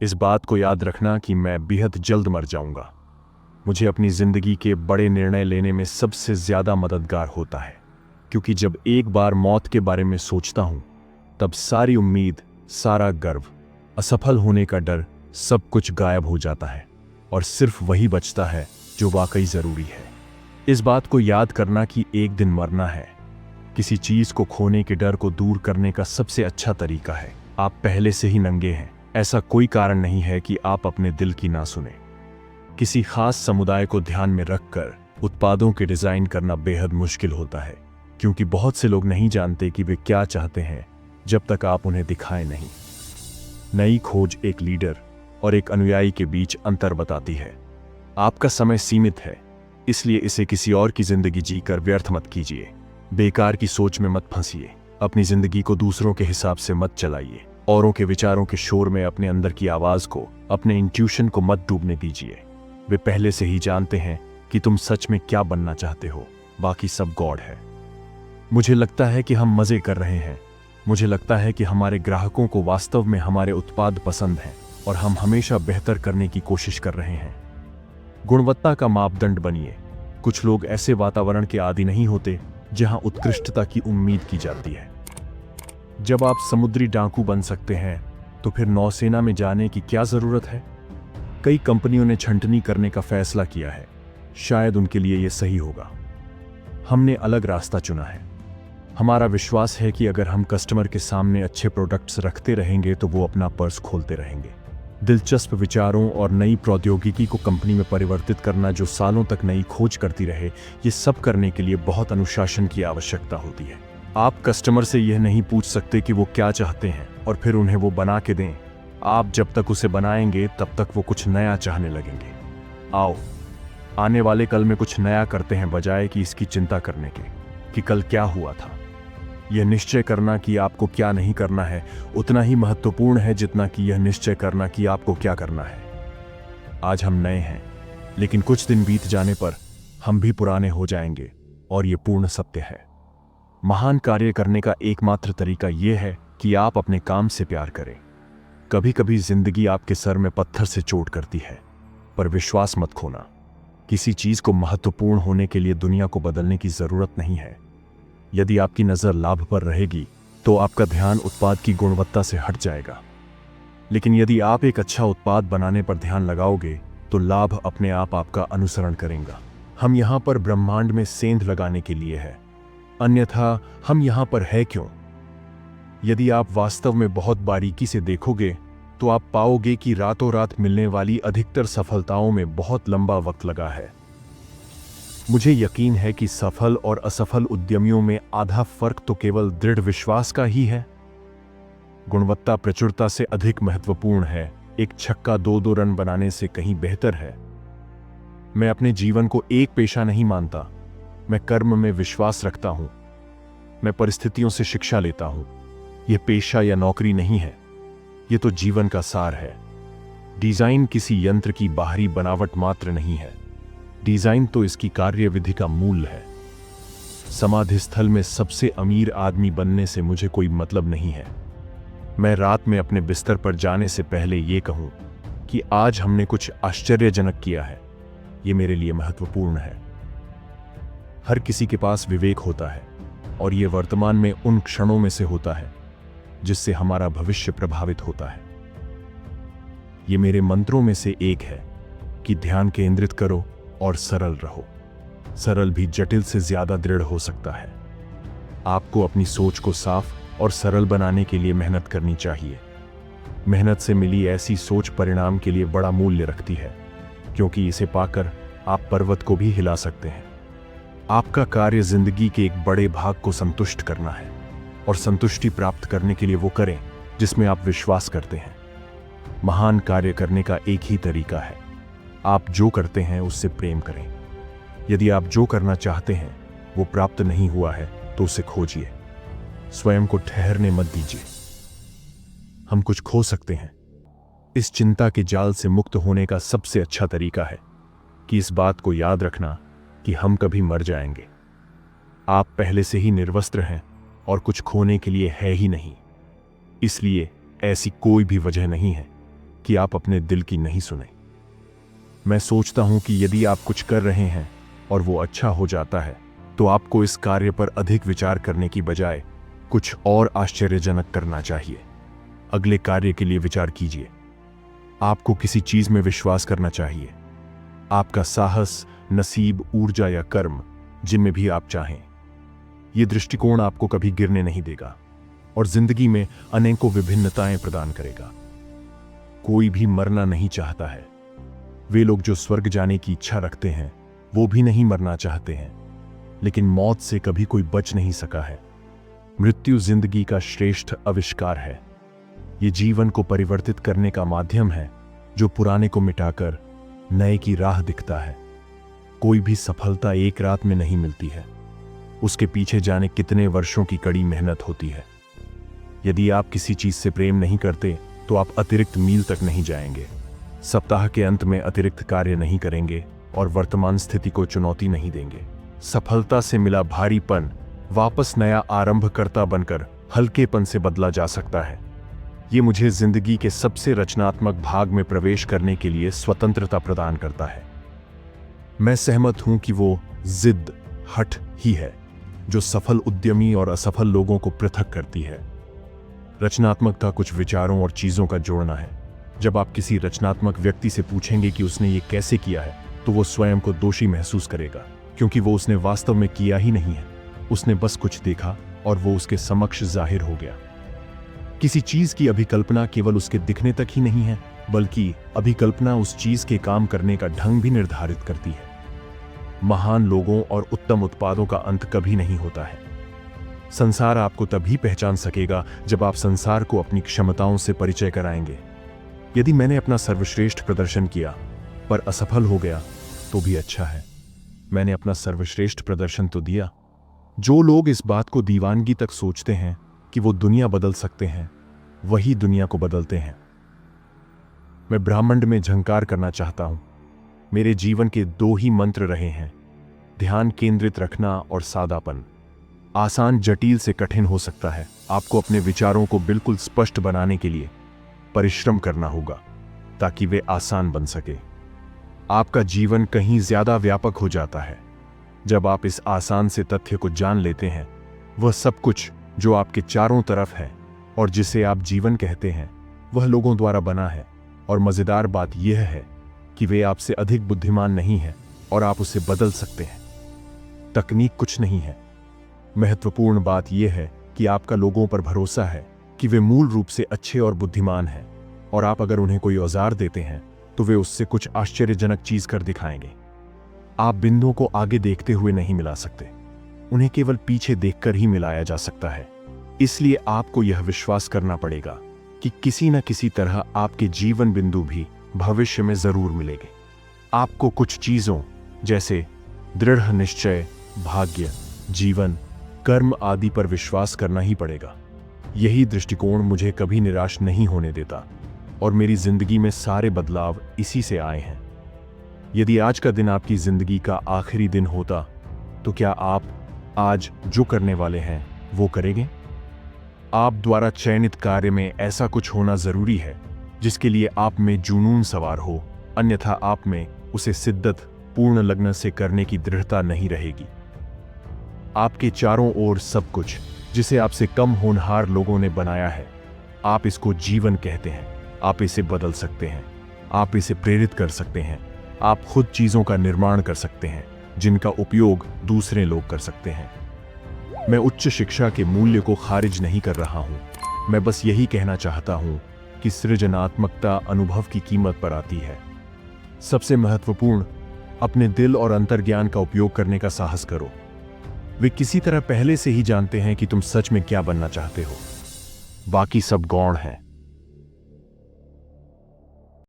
इस बात को याद रखना कि मैं बेहद जल्द मर जाऊंगा मुझे अपनी जिंदगी के बड़े निर्णय लेने में सबसे ज्यादा मददगार होता है, क्योंकि जब एक बार मौत के बारे में सोचता हूं तब सारी उम्मीद, सारा गर्व, असफल होने का डर, सब कुछ गायब हो जाता है और सिर्फ वही बचता है जो वाकई जरूरी है। इस बात को याद करना कि एक दिन मरना है, किसी चीज को खोने के डर को दूर करने का सबसे अच्छा तरीका है। आप पहले से ही नंगे हैं, ऐसा कोई कारण नहीं है कि आप अपने दिल की ना सुने। किसी खास समुदाय को ध्यान में रखकर उत्पादों के डिजाइन करना बेहद मुश्किल होता है, क्योंकि बहुत से लोग नहीं जानते कि वे क्या चाहते हैं जब तक आप उन्हें दिखाएं नहीं। नई खोज एक लीडर और एक अनुयायी के बीच अंतर बताती है। आपका समय सीमित है, इसलिए इसे किसी और की जिंदगी जीकर व्यर्थ मत कीजिए। बेकार की सोच में मत फंसिए। अपनी जिंदगी को दूसरों के हिसाब से मत चलाइए। औरों के विचारों के शोर में अपने अंदर की आवाज को, अपने इंट्यूशन को मत डूबने दीजिए। वे पहले से ही जानते हैं कि तुम सच में क्या बनना चाहते हो, बाकी सब गॉड है। मुझे लगता है कि हम मजे कर रहे हैं। मुझे लगता है कि हमारे ग्राहकों को वास्तव में हमारे उत्पाद पसंद हैं और हम हमेशा बेहतर करने की कोशिश कर रहे हैं। गुणवत्ता का मापदंड बनिए। कुछ लोग ऐसे वातावरण के आदी नहीं होते जहां उत्कृष्टता की उम्मीद की जाती है। जब आप समुद्री डाकू बन सकते हैं तो फिर नौसेना में जाने की क्या जरूरत है? कई कंपनियों ने छंटनी करने का फैसला किया है। शायद उनके लिए यह सही होगा। हमने अलग रास्ता चुना है। हमारा विश्वास है कि अगर हम कस्टमर के सामने अच्छे प्रोडक्ट्स रखते रहेंगे तो वो अपना पर्स खोलते रहेंगे। दिलचस्प विचारों और नई प्रौद्योगिकी को कंपनी में परिवर्तित करना जो सालों तक नई खोज करती रहे, ये सब करने के लिए बहुत अनुशासन की आवश्यकता होती है। आप कस्टमर से यह नहीं पूछ सकते कि वो क्या चाहते हैं और फिर उन्हें वो बना के दें। आप जब तक उसे बनाएंगे तब तक वो कुछ नया चाहने लगेंगे। आओ आने वाले कल में कुछ नया करते हैं, बजाय कि इसकी चिंता करने के कि कल क्या हुआ था। यह निश्चय करना कि आपको क्या नहीं करना है उतना ही महत्वपूर्ण है जितना कि यह निश्चय करना कि आपको क्या करना है। आज हम नए हैं, लेकिन कुछ दिन बीत जाने पर हम भी पुराने हो जाएंगे और यह पूर्ण सत्य है। महान कार्य करने का एकमात्र तरीका यह है कि आप अपने काम से प्यार करें। कभी कभी जिंदगी आपके सर में पत्थर से चोट करती है, पर विश्वास मत खोना। किसी चीज को महत्वपूर्ण होने के लिए दुनिया को बदलने की जरूरत नहीं है। यदि आपकी नजर लाभ पर रहेगी तो आपका ध्यान उत्पाद की गुणवत्ता से हट जाएगा, लेकिन यदि आप एक अच्छा उत्पाद बनाने पर ध्यान लगाओगे तो लाभ अपने आप आपका अनुसरण करेगा। हम यहां पर ब्रह्मांड में सेंध लगाने के लिए है, अन्यथा हम यहां पर है क्यों? यदि आप वास्तव में बहुत बारीकी से देखोगे तो आप पाओगे कि रातों रात मिलने वाली अधिकतर सफलताओं में बहुत लंबा वक्त लगा है। मुझे यकीन है कि सफल और असफल उद्यमियों में आधा फर्क तो केवल दृढ़ विश्वास का ही है। गुणवत्ता प्रचुरता से अधिक महत्वपूर्ण है। एक छक्का 2-2 रन बनाने से कहीं बेहतर है। मैं अपने जीवन को एक पेशा नहीं मानता, मैं कर्म में विश्वास रखता हूं। मैं परिस्थितियों से शिक्षा लेता हूं। यह पेशा या नौकरी नहीं है, यह तो जीवन का सार है। डिजाइन किसी यंत्र की बाहरी बनावट मात्र नहीं है, डिजाइन तो इसकी कार्यविधि का मूल है। समाधि स्थल में सबसे अमीर आदमी बनने से मुझे कोई मतलब नहीं है। मैं रात में अपने बिस्तर पर जाने से पहले यह कहूं कि आज हमने कुछ आश्चर्यजनक किया है, यह मेरे लिए महत्वपूर्ण है। हर किसी के पास विवेक होता है और यह वर्तमान में उन क्षणों में से होता है जिससे हमारा भविष्य प्रभावित होता है। यह मेरे मंत्रों में से एक है कि ध्यान केंद्रित करो और सरल रहो। सरल भी जटिल से ज्यादा दृढ़ हो सकता है। आपको अपनी सोच को साफ और सरल बनाने के लिए मेहनत करनी चाहिए। मेहनत से मिली ऐसी सोच परिणाम के लिए बड़ा मूल्य रखती है, क्योंकि इसे पाकर आप पर्वत को भी हिला सकते हैं। आपका कार्य जिंदगी के एक बड़े भाग को संतुष्ट करना है, और संतुष्टि प्राप्त करने के लिए वो करें जिसमें आप विश्वास करते हैं। महान कार्य करने का एक ही तरीका है, आप जो करते हैं उससे प्रेम करें। यदि आप जो करना चाहते हैं वो प्राप्त नहीं हुआ है तो उसे खोजिए। स्वयं को ठहरने मत दीजिए। हम कुछ खो सकते हैं। इस चिंता के जाल से मुक्त होने का सबसे अच्छा तरीका है कि इस बात को याद रखना कि हम कभी मर जाएंगे। आप पहले से ही निर्वस्त्र हैं और कुछ खोने के लिए है ही नहीं। इसलिए ऐसी कोई भी वजह नहीं है कि आप अपने दिल की नहीं सुने। मैं सोचता हूं कि यदि आप कुछ कर रहे हैं और वो अच्छा हो जाता है तो आपको इस कार्य पर अधिक विचार करने की बजाय कुछ और आश्चर्यजनक करना चाहिए। अगले कार्य के लिए विचार कीजिए। आपको किसी चीज में विश्वास करना चाहिए, आपका साहस, नसीब, ऊर्जा या कर्म, जिनमें भी आप चाहें। यह दृष्टिकोण आपको कभी गिरने नहीं देगा और जिंदगी में अनेकों विभिन्नताएं प्रदान करेगा। कोई भी मरना नहीं चाहता है। वे लोग जो स्वर्ग जाने की इच्छा रखते हैं वो भी नहीं मरना चाहते हैं, लेकिन मौत से कभी कोई बच नहीं सका है। मृत्यु जिंदगी का श्रेष्ठ आविष्कार है। ये जीवन को परिवर्तित करने का माध्यम है जो पुराने को मिटाकर नए की राह दिखता है। कोई भी सफलता एक रात में नहीं मिलती है, उसके पीछे जाने कितने वर्षों की कड़ी मेहनत होती है। यदि आप किसी चीज से प्रेम नहीं करते तो आप अतिरिक्त मील तक नहीं जाएंगे, सप्ताह के अंत में अतिरिक्त कार्य नहीं करेंगे और वर्तमान स्थिति को चुनौती नहीं देंगे। सफलता से मिला भारीपन वापस नया आरंभकर्ता बनकर हल्केपन से बदला जा सकता है। ये मुझे जिंदगी के सबसे रचनात्मक भाग में प्रवेश करने के लिए स्वतंत्रता प्रदान करता है। मैं सहमत हूं कि वो जिद, हठ ही है जो सफल उद्यमी और असफल लोगों को पृथक करती है। रचनात्मकता कुछ विचारों और चीजों का जोड़ना है। जब आप किसी रचनात्मक व्यक्ति से पूछेंगे कि उसने ये कैसे किया है तो वो स्वयं को दोषी महसूस करेगा, क्योंकि वो उसने वास्तव में किया ही नहीं है। उसने बस कुछ देखा और वो उसके समक्ष जाहिर हो गया। किसी चीज की अभिकल्पना केवल उसके दिखने तक ही नहीं है, बल्कि अभिकल्पना उस चीज के काम करने का ढंग भी निर्धारित करती है। महान लोगों और उत्तम उत्पादों का अंत कभी नहीं होता है। संसार आपको तभी पहचान सकेगा जब आप संसार को अपनी क्षमताओं से परिचय कराएंगे। यदि मैंने अपना सर्वश्रेष्ठ प्रदर्शन किया पर असफल हो गया तो भी अच्छा है, मैंने अपना सर्वश्रेष्ठ प्रदर्शन तो दिया। जो लोग इस बात को दीवानगी तक सोचते हैं कि वो दुनिया बदल सकते हैं, वही दुनिया को बदलते हैं। मैं ब्रह्मांड में झंकार करना चाहता हूं। मेरे जीवन के 2 ही मंत्र रहे हैं, ध्यान केंद्रित रखना और सादापन। आसान जटिल से कठिन हो सकता है। आपको अपने विचारों को बिल्कुल स्पष्ट बनाने के लिए परिश्रम करना होगा ताकि वे आसान बन सके। आपका जीवन कहीं ज्यादा व्यापक हो जाता है जब आप इस आसान से तथ्य को जान लेते हैं। वह सब कुछ जो आपके चारों तरफ है और जिसे आप जीवन कहते हैं, वह लोगों द्वारा बना है। और मजेदार बात यह है कि वे आपसे अधिक बुद्धिमान नहीं हैं और आप उसे बदल सकते हैं। तकनीक कुछ नहीं है। महत्वपूर्ण बात यह है कि आपका लोगों पर भरोसा है कि वे मूल रूप से अच्छे और बुद्धिमान हैं, और आप अगर उन्हें कोई औजार देते हैं तो वे उससे कुछ आश्चर्यजनक चीज कर दिखाएंगे। आप बिंदुओं को आगे देखते हुए नहीं मिला सकते, उन्हें केवल पीछे देखकर ही मिलाया जा सकता है। इसलिए आपको यह विश्वास करना पड़ेगा कि किसी न किसी तरह आपके जीवन बिंदु भी भविष्य में जरूर मिलेंगे। आपको कुछ चीजों जैसे दृढ़ निश्चय, भाग्य, जीवन, कर्म आदि पर विश्वास करना ही पड़ेगा। यही दृष्टिकोण मुझे कभी निराश नहीं होने देता और मेरी जिंदगी में सारे बदलाव इसी से आए हैं। यदि आज का दिन आपकी जिंदगी का आखिरी दिन होता तो क्या आप आज जो करने वाले हैं वो करेंगे? आप द्वारा चयनित कार्य में ऐसा कुछ होना जरूरी है जिसके लिए आप में जुनून सवार हो, अन्यथा आप में उसे शिद्दत पूर्ण लगन से करने की दृढ़ता नहीं रहेगी। आपके चारों ओर सब कुछ जिसे आपसे कम होनहार लोगों ने बनाया है, आप इसको जीवन कहते हैं। आप इसे बदल सकते हैं, आप इसे प्रेरित कर सकते हैं। आप खुद चीजों का निर्माण कर सकते हैं जिनका उपयोग दूसरे लोग कर सकते हैं। मैं उच्च शिक्षा के मूल्य को खारिज नहीं कर रहा हूं, मैं बस यही कहना चाहता हूं कि सृजनात्मकता अनुभव की कीमत पर आती है। सबसे महत्वपूर्ण, अपने दिल और अंतर्ज्ञान का उपयोग करने का साहस करो। वे किसी तरह पहले से ही जानते हैं कि तुम सच में क्या बनना चाहते हो, बाकी सब गौण है।